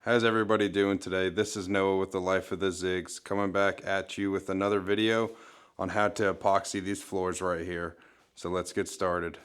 How's everybody doing today? This is Noah with the Life of the Zigs coming back at you with another video on how to epoxy these floors right here. So let's get started.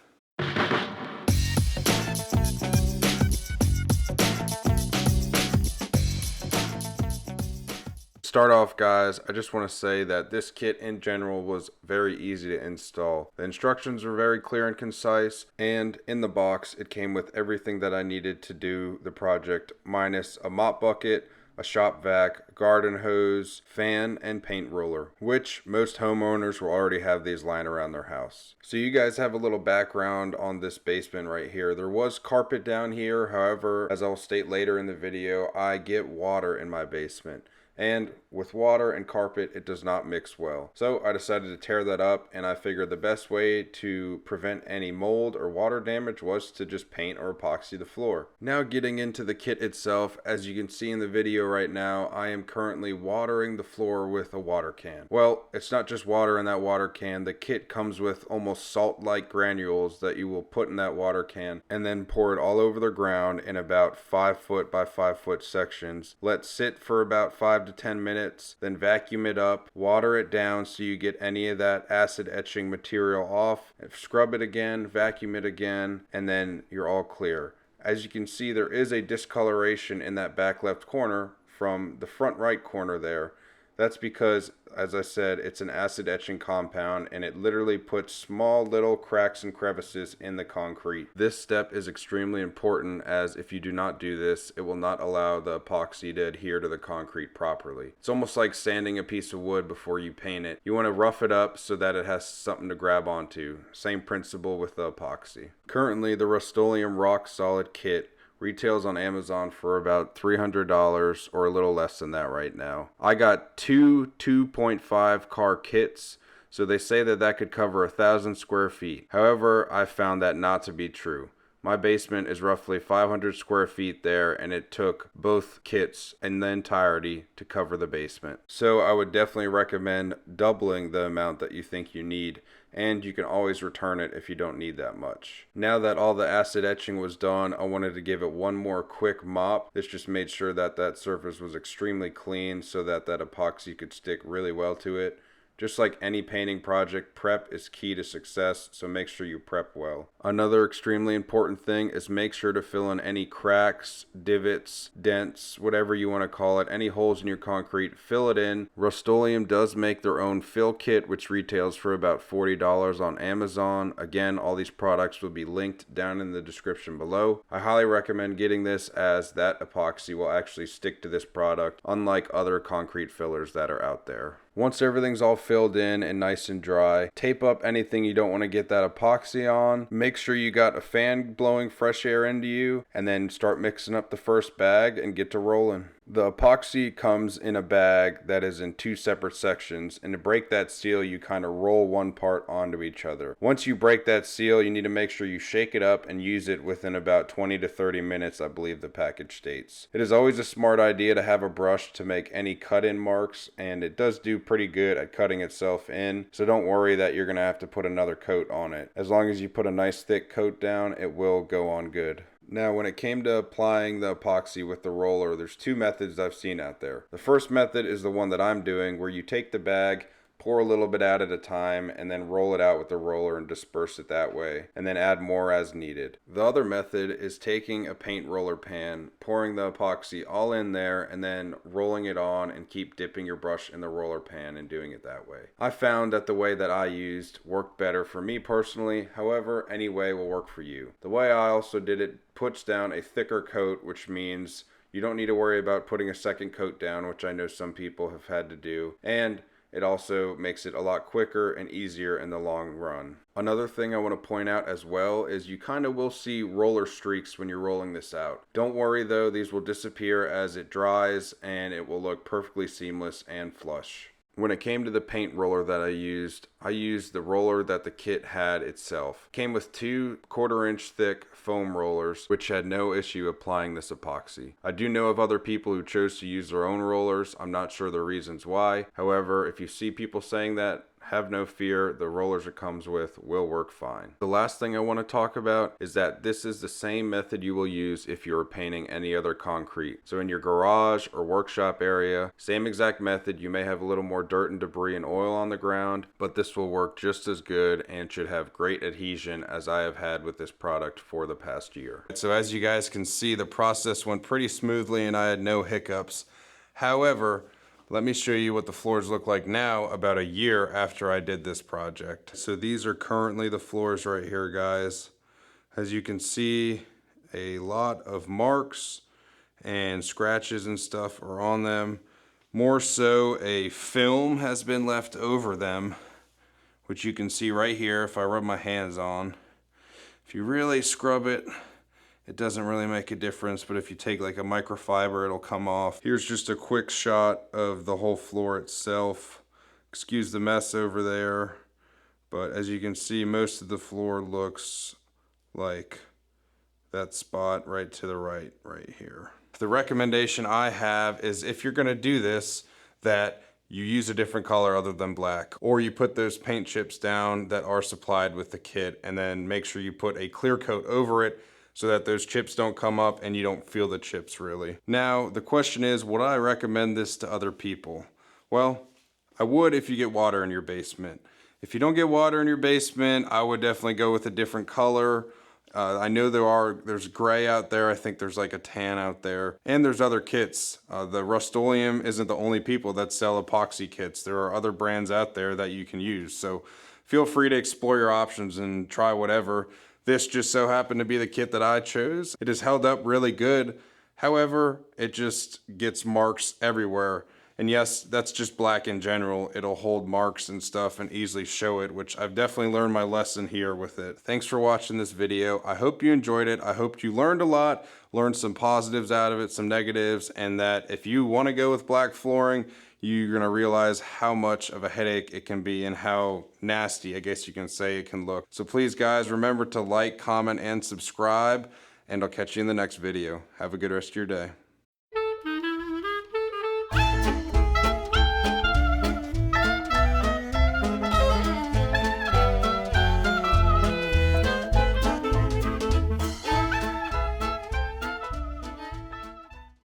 Start off, guys, I just want to say that this kit in general was very easy to install. The instructions were very clear and concise, and in the box it came with everything that I needed to do the project, minus a mop bucket, a shop vac, garden hose, fan, and paint roller, which most homeowners will already have these lying around their house. So you guys have a little background on this basement right here. There was carpet down here, however, as I'll state later in the video, I get water in my basement. And with water and carpet, it does not mix well. So I decided to tear that up, and I figured the best way to prevent any mold or water damage was to just paint or epoxy the floor. Now getting into the kit itself, as you can see in the video right now, I am currently watering the floor with a water can. Well, it's not just water in that water can. The kit comes with almost salt-like granules that you will put in that water can and then pour it all over the ground in about 5 foot by 5 foot sections. Let sit for about 5 to 10 minutes, then vacuum it up, water it down so you get any of that acid etching material off, scrub it again, vacuum it again, and then you're all clear. As you can see, there is a discoloration in that back left corner from the front right corner there. That's because, as I said, it's an acid etching compound and it literally puts small little cracks and crevices in the concrete. This step is extremely important, as if you do not do this, it will not allow the epoxy to adhere to the concrete properly. It's almost like sanding a piece of wood before you paint it. You want to rough it up so that it has something to grab onto. Same principle with the epoxy. Currently, the Rust-Oleum Rocksolid kit retails on Amazon for about $300 or a little less than that right now. I got two 2.5 car kits, so they say that could cover 1,000 square feet. However, I found that not to be true. My basement is roughly 500 square feet there, and it took both kits in the entirety to cover the basement. So I would definitely recommend doubling the amount that you think you need, and you can always return it if you don't need that much. Now that all the acid etching was done, I wanted to give it one more quick mop. This just made sure that that surface was extremely clean so that that epoxy could stick really well to it. Just like any painting project, prep is key to success, so make sure you prep well. Another extremely important thing is make sure to fill in any cracks, divots, dents, whatever you want to call it, any holes in your concrete, fill it in. Rust-Oleum does make their own fill kit, which retails for about $40 on Amazon. Again, all these products will be linked down in the description below. I highly recommend getting this, as that epoxy will actually stick to this product, unlike other concrete fillers that are out there. Once everything's all filled in and nice and dry, tape up anything you don't want to get that epoxy on. Make sure you got a fan blowing fresh air into you, and then start mixing up the first bag and get to rolling. The epoxy comes in a bag that is in 2 separate sections, and to break that seal, you kind of roll one part onto each other. Once you break that seal, you need to make sure you shake it up and use it within about 20 to 30 minutes, I believe the package states. It is always a smart idea to have a brush to make any cut-in marks, and it does do pretty good at cutting itself in, so don't worry that you're going to have to put another coat on it. As long as you put a nice thick coat down, it will go on good. Now, when it came to applying the epoxy with the roller, there's 2 methods I've seen out there. The first method is the one that I'm doing, where you take the bag, pour a little bit out at a time, and then roll it out with the roller and disperse it that way, and then add more as needed. The other method is taking a paint roller pan, pouring the epoxy all in there, and then rolling it on and keep dipping your brush in the roller pan and doing it that way. I found that the way that I used worked better for me personally. However, any way will work for you. The way I also did it puts down a thicker coat, which means you don't need to worry about putting a second coat down, which I know some people have had to do, and it also makes it a lot quicker and easier in the long run. Another thing I want to point out as well is you kind of will see roller streaks when you're rolling this out. Don't worry though, these will disappear as it dries, and it will look perfectly seamless and flush. When it came to the paint roller that I used the roller that the kit had itself. It came with 2 1/4-inch thick foam rollers, which had no issue applying this epoxy. I do know of other people who chose to use their own rollers. I'm not sure the reasons why. However, if you see people saying that have no fear, the rollers it comes with will work fine. The last thing I want to talk about is that this is the same method you will use if you're painting any other concrete. So in your garage or workshop area, same exact method. You may have a little more dirt and debris and oil on the ground, but this will work just as good and should have great adhesion as I have had with this product for the past year. So as you guys can see, the process went pretty smoothly and I had no hiccups. However, let me show you what the floors look like now about a year after I did this project. So these are currently the floors right here, guys. As you can see, a lot of marks and scratches and stuff are on them. More so, a film has been left over them, which you can see right here if I rub my hands on. If you really scrub it, it doesn't really make a difference, but if you take like a microfiber, it'll come off. Here's just a quick shot of the whole floor itself. Excuse the mess over there, but as you can see, most of the floor looks like that spot right to the right here. The recommendation I have is if you're gonna do this, that you use a different color other than black, or you put those paint chips down that are supplied with the kit, and then make sure you put a clear coat over it so that those chips don't come up and you don't feel the chips really. Now, the question is, would I recommend this to other people? Well, I would if you get water in your basement. If you don't get water in your basement, I would definitely go with a different color. I know there's gray out there. I think there's like a tan out there. And there's other kits. The Rust-Oleum isn't the only people that sell epoxy kits. There are other brands out there that you can use. So feel free to explore your options and try whatever. This just so happened to be the kit that I chose. It has held up really good. However, it just gets marks everywhere. And yes, that's just black in general. It'll hold marks and stuff and easily show it, which I've definitely learned my lesson here with it. Thanks for watching this video. I hope you enjoyed it. I hope you learned a lot, learned some positives out of it, some negatives, and that if you want to go with black flooring, you're going to realize how much of a headache it can be and how nasty, I guess you can say, it can look. So please, guys, remember to like, comment, and subscribe, and I'll catch you in the next video. Have a good rest of your day.